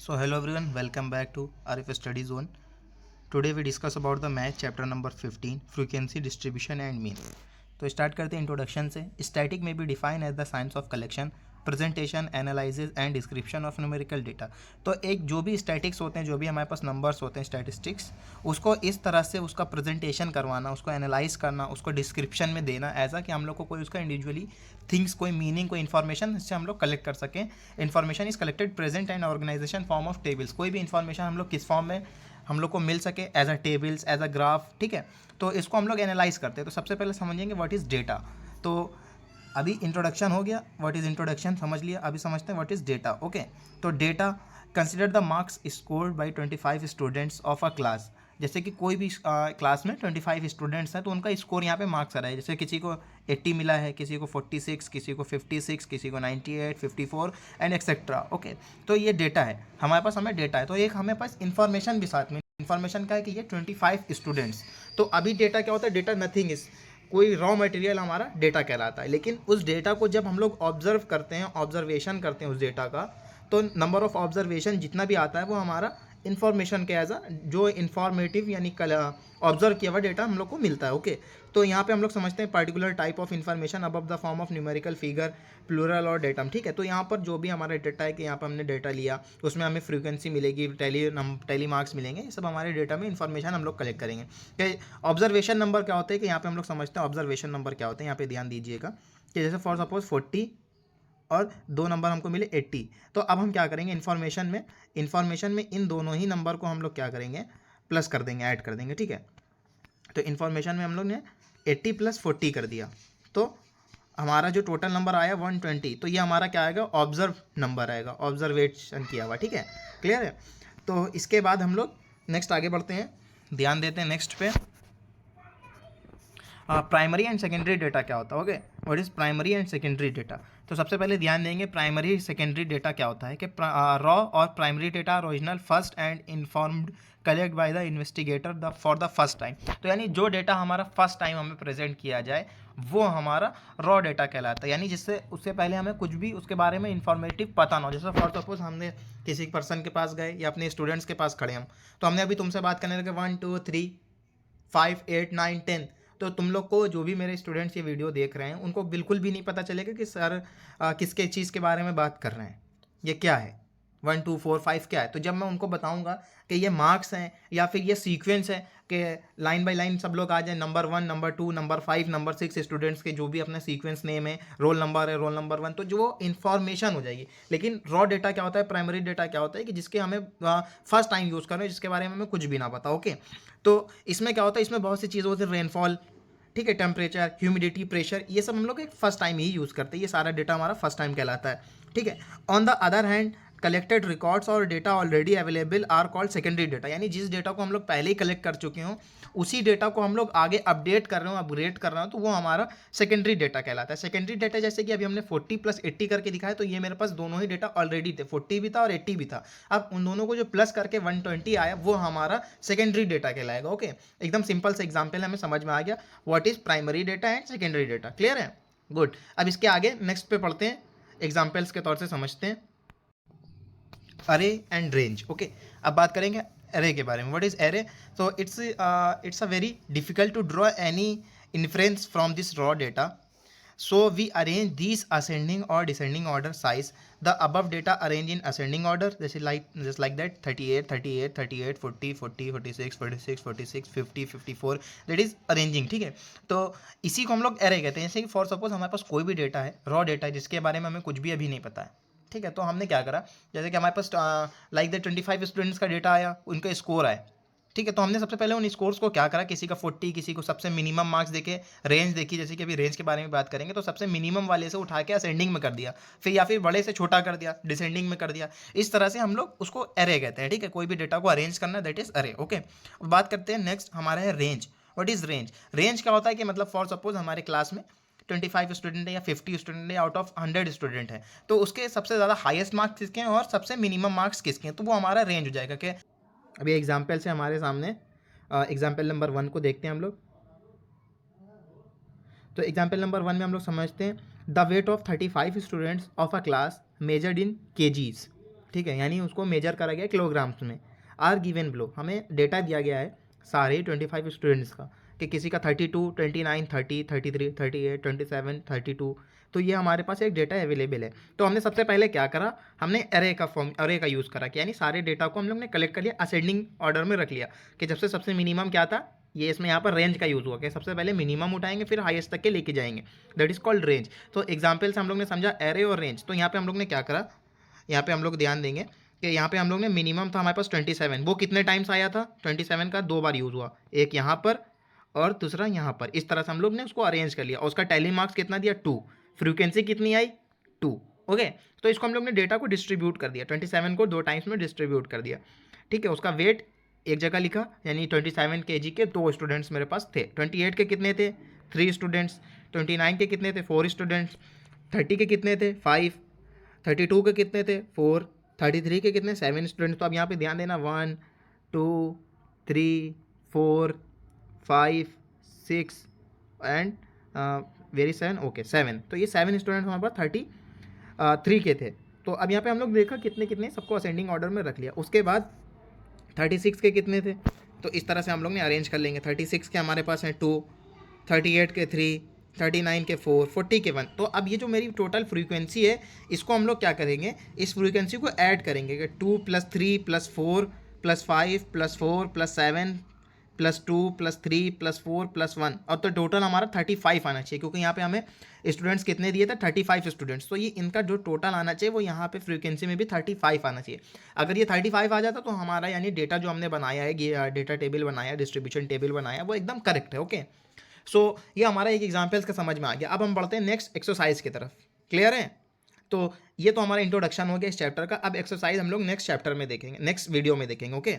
So hello everyone, welcome back to RF Study Zone. Today we discuss about the math chapter number 15, frequency distribution and mean. तो start करते हैं introduction से. Static may be define as the science of collection, presentation, analysis and description of numerical data. तो एक जो भी statics होते हैं, जो भी हमारे पास नंबर्स होते हैं स्टैटिस्टिक्स, उसको इस तरह से उसका प्रेजेंटेशन करवाना, उसको एनालाइज करना, उसको डिस्क्रिप्शन में देना, ऐसा कि हम लोग को कोई उसका इंडिविजुअली थिंग्स, कोई मीनिंग, कोई इन्फॉर्मेशन इससे हम लोग कलेक्ट कर सकें. Information is collected present and organization form of tables. कोई भी इन्फॉर्मेशन हम लोग किस फॉर्म में हम लोग को मिल सके, as a tables, as a graph. ठीक है, तो इसको हम लोग एनालाइज करते हैं. तो सबसे पहले समझेंगे व्हाट इज़ डेटा. तो अभी इंट्रोडक्शन हो गया, व्हाट इज़ इंट्रोडक्शन समझ लिया. अभी समझते हैं व्हाट इज़ डेटा. ओके, तो data consider the marks scored by 25 students of a class. जैसे कि कोई भी क्लास में 25 स्टूडेंट्स हैं, तो उनका स्कोर यहाँ पे मार्क्स आ रहा है. जैसे किसी को 80 मिला है, किसी को 46, किसी को 56, किसी को 98, 54 एंड एक्सेट्रा. ओके, तो ये डेटा है हमारे पास, हमें डेटा है. तो एक हमें पास इन्फॉर्मेशन भी साथ में, इन्फॉर्मेशन का है कि ये 25 स्टूडेंट्स. तो अभी डेटा क्या होता है? डेटा नथिंग इज, कोई रॉ मटेरियल हमारा डेटा कहलाता है. लेकिन उस डेटा को जब हम लोग ऑब्जर्व करते हैं, ऑब्जर्वेशन करते हैं उस डेटा का, तो नंबर ऑफ ऑब्जर्वेशन जितना भी आता है वो हमारा इन्फॉर्मेशन के एज अ जो इन्फॉर्मेटिव यानी ऑब्जर्व किया हुआ डेटा हम लोग को मिलता है. ओके, तो यहाँ पे हम लोग समझते हैं particular type of information above the form of numerical figure, plural और डेटम. ठीक है, तो यहाँ पर जो भी हमारा डेटा है कि यहाँ पर हमने डेटा लिया, उसमें हमें फ्रीक्वेंसी मिलेगी, टेली मार्क्स मिलेंगे, ये सब हमारे डेटा में इन्फॉर्मेशन हम लोग कलेक्ट करेंगे. कि ऑब्जर्वेशन नंबर क्या होता है, कि यहाँ पे हम लोग समझते हैं ऑब्जर्वेशन नंबर क्या होते हैं. यहाँ पे ध्यान दीजिएगा कि जैसे फॉर सपोज 40 और दो नंबर हमको मिले 80. तो अब हम क्या करेंगे, इन्फॉर्मेशन में इन दोनों ही नंबर को हम लोग क्या करेंगे, प्लस कर देंगे, ऐड कर देंगे. ठीक है, तो इन्फॉर्मेशन में हम लोग ने 80 + 40 कर दिया, तो हमारा जो टोटल नंबर आया 120. तो ये हमारा क्या आएगा, ऑब्जर्व नंबर आएगा, ऑब्जर्वेशन किया हुआ. ठीक है, क्लियर है. तो इसके बाद हम लोग नेक्स्ट आगे बढ़ते हैं, ध्यान देते हैं नेक्स्ट पे. प्राइमरी एंड सेकेंडरी डेटा क्या होता है. Okay, what is primary and secondary data. तो सबसे पहले ध्यान देंगे प्राइमरी सेकेंडरी डेटा क्या होता है. कि रॉ और primary data original first and informed collect by the investigator for the first time. तो यानी जो डेटा हमारा फर्स्ट टाइम हमें प्रेजेंट किया जाए वो हमारा रॉ डेटा कहलाता है. यानी जिससे उससे पहले हमें कुछ भी उसके बारे में इंफॉर्मेटिव पता ना हो. जैसे फॉर सपोज हमने किसी पर्सन के पास गए या अपने स्टूडेंट्स के पास खड़े हम, तो हमने अभी तुमसे बात करने लगे 1 2 3 5 8 9 10. तो तुम लोग को, जो भी मेरे स्टूडेंट्स ये वीडियो देख रहे हैं, उनको बिल्कुल भी नहीं पता चलेगा कि सर किसके चीज़ के बारे में बात कर रहे हैं, ये क्या है, 1 2 4 5 क्या है. तो जब मैं उनको बताऊंगा कि ये मार्क्स हैं या फिर ये सीक्वेंस है, कि लाइन बाय लाइन सब लोग आ जाए, number 1, number 2, number 5, number 6 students के जो भी अपना सीक्वेंस नेम है, रोल नंबर है, रोल नंबर 1, तो जो वो इन्फॉर्मेशन हो जाएगी. लेकिन रॉ डेटा क्या होता है, प्राइमरी डेटा क्या होता है, कि जिसके हमें फर्स्ट टाइम यूज़ कर रहे हैं, जिसके बारे में हमें कुछ भी ना पता. ओके, तो इसमें क्या होता है, इसमें बहुत सी चीज़ें होती है, रेनफॉल, ठीक है, टेम्परेचर, ह्यूमिडिटी, प्रेशर, ये सब हम लोग एक फर्स्ट टाइम ही यूज़ करते हैं. ये सारा डेटा हमारा फर्स्ट टाइम कहलाता है. ठीक है. On the other hand collected records और data already available are called secondary data. यानी जिस डेटा को हम लोग पहले ही कलेक्ट कर चुके हों, उसी डेटा को हम लोग आगे अपडेट कर रहे हो, अपग्रेड कर रहे हो, तो वो हमारा सेकेंडरी डेटा कहलाता है. सेकेंडरी डेटा जैसे कि अभी हमने 40 + 80 करके दिखाया, तो ये मेरे पास दोनों ही डेटा ऑलरेडी थे, 40 भी था और 80 भी था. अब उन दोनों को जो प्लस करके 120 आया, वो हमारा सेकेंडरी डेटा कहलाएगा. ओके, एकदम सिंपल से एग्जाम्पल हमें समझ में आ गया what is primary data and secondary data. Clear है, गुड. अब इसके आगे नेक्स्ट पे पढ़ते हैं, एग्जाम्पल्स के तौर से समझते हैं अरे एंड रेंज. ओके, अब बात करेंगे अरे के बारे में. What is array. तो it's a very difficult to draw any inference from this raw data. So we arrange these ascending or descending order size. The above data arrange in ascending order. This is just like that, 38 38 38 40 40 46 46 46 50 54. That is arranging. ठीक है, तो इसी को हम लोग array कहते हैं. जैसे कि फॉर सपोज हमारे पास कोई भी डेटा है, रॉ डेटा है, जिसके बारे में हमें कुछ भी अभी नहीं पता है. ठीक है, तो हमने क्या करा, जैसे कि हमारे पास लाइक द 25 स्टूडेंट्स का डेटा आया, उनका स्कोर आया. ठीक है, तो हमने सबसे पहले उन स्कोर्स को क्या करा, किसी का 40, किसी को सबसे मिनिमम मार्क्स देके रेंज देखी. जैसे कि अभी रेंज के बारे में बात करेंगे, तो सबसे मिनिमम वाले से उठा के असेंडिंग में कर दिया, फिर या फिर बड़े से छोटा कर दिया, डिसेंडिंग में कर दिया. इस तरह से हम लोग उसको एरे कहते हैं. ठीक है, कोई भी डेटा को अरेंज करना, दैट इज अरे. ओके, अब बात करते हैं नेक्स्ट, हमारा है range. What is range. Range क्या होता है, कि मतलब फॉर सपोज हमारे क्लास में 25 स्टूडेंट है या 50 स्टूडेंट है, आउट ऑफ 100 स्टूडेंट है, तो उसके सबसे ज़्यादा हाईएस्ट मार्क्स किसके हैं और सबसे मिनिमम मार्क्स किसके हैं, तो वो हमारा रेंज हो जाएगा. कि अभी एग्जाम्पल से हमारे सामने एग्जाम्पल नंबर 1 को देखते हैं हम लोग. तो एग्जाम्पल नंबर 1 में हम लोग समझते हैं the weight of 35 students of a class measured in KGs. ठीक है, यानी उसको मेजर करा गया किलोग्राम्स में। आर गिवन बिलो, हमें डेटा दिया गया है सारे 25 स्टूडेंट्स का, कि किसी का 32, 29, 30, 33, 38, 27, 32, तो ये हमारे पास एक डेटा अवेलेबल है। तो हमने सबसे पहले क्या करा, हमने अरे का यूज़ करा, कि यानी सारे डेटा को हम लोग ने कलेक्ट कर लिया, असेंडिंग ऑर्डर में रख लिया, कि जब से सबसे मिनिमम क्या था, ये इसमें यहाँ पर रेंज का यूज़ हुआ, कि सबसे पहले मिनिमम उठाएंगे फिर हाईएस्ट तक के लेके जाएंगे, दैट इज़ कॉल्ड रेंज। तो एग्जाम्पल से हम लोग ने समझा एरे और रेंज। तो यहाँ पे हम लोग ने क्या करा, यहाँ पे हम लोग ध्यान देंगे कि यहाँ पे हम लोग ने मिनिमम था हमारे पास 27, वो कितने टाइम्स आया था, 27 का 2 बार यूज़ हुआ, एक यहाँ पर और दूसरा यहाँ पर। इस तरह से हम लोग ने उसको अरेंज कर लिया, और उसका टैली मार्क्स कितना दिया, 2, फ्रीक्वेंसी कितनी आई, 2। ओके, तो इसको हम लोग ने डेटा को डिस्ट्रीब्यूट कर दिया, 27 को 2 टाइम्स में डिस्ट्रीब्यूट कर दिया। ठीक है, उसका वेट एक जगह लिखा, यानी 27 kg के 2 स्टूडेंट्स मेरे पास थे, 28 के कितने थे, 3 स्टूडेंट्स, 29 के कितने थे, 4 स्टूडेंट्स, 30 के कितने थे, 5, 32 के कितने थे, 4, 33 के कितने, 7 स्टूडेंट्स। तो अब यहाँ पे ध्यान देना, 1, 2, 3, 4, 5, 6 एंड वेरी 7, ओके 7। तो ये 7 स्टूडेंट्स हमारे पास 33 के थे। तो अब यहाँ पे हम लोग देखा कितने कितने सबको असेंडिंग ऑर्डर में रख लिया। उसके बाद 36 के कितने थे, तो इस तरह से हम लोग ने अरेंज कर लेंगे। 36 के हमारे पास हैं 2, 38 के 3, 39 के 4, 40 के 1। तो अब ये जो मेरी टोटल फ्रीक्वेंसी है, इसको हम लोग क्या करेंगे, इस फ्रीक्वेंसी को ऐड करेंगे, कि 2 + 3 + 4 + 5 + 4 + 7 + 2 + 3 + 4 + 1, और तो टोटल हमारा 35 आना चाहिए, क्योंकि यहाँ पे हमें स्टूडेंट्स कितने दिए थे, 35 स्टूडेंट्स। तो ये इनका जो टोटल आना चाहिए वो यहाँ पे फ्रीक्वेंसी में भी 35 आना चाहिए। अगर ये 35 आ जाता तो हमारा यानी डेटा जो हमने बनाया है, ये डेटा टेबल बनाया, डिस्ट्रीब्यूशन टेबल बनाया, वो एकदम करेक्ट है। ओके, सो ये हमारा एक एग्जाम्पल्स का समझ में आ गया। अब हम बढ़ते हैं नेक्स्ट एक्सरसाइज की तरफ। क्लियर है? तो ये तो हमारा इंट्रोडक्शन हो गया इस चैप्टर का। अब एक्सरसाइज हम लोग नेक्स्ट चैप्टर में देखेंगे, नेक्स्ट वीडियो में देखेंगे। ओके।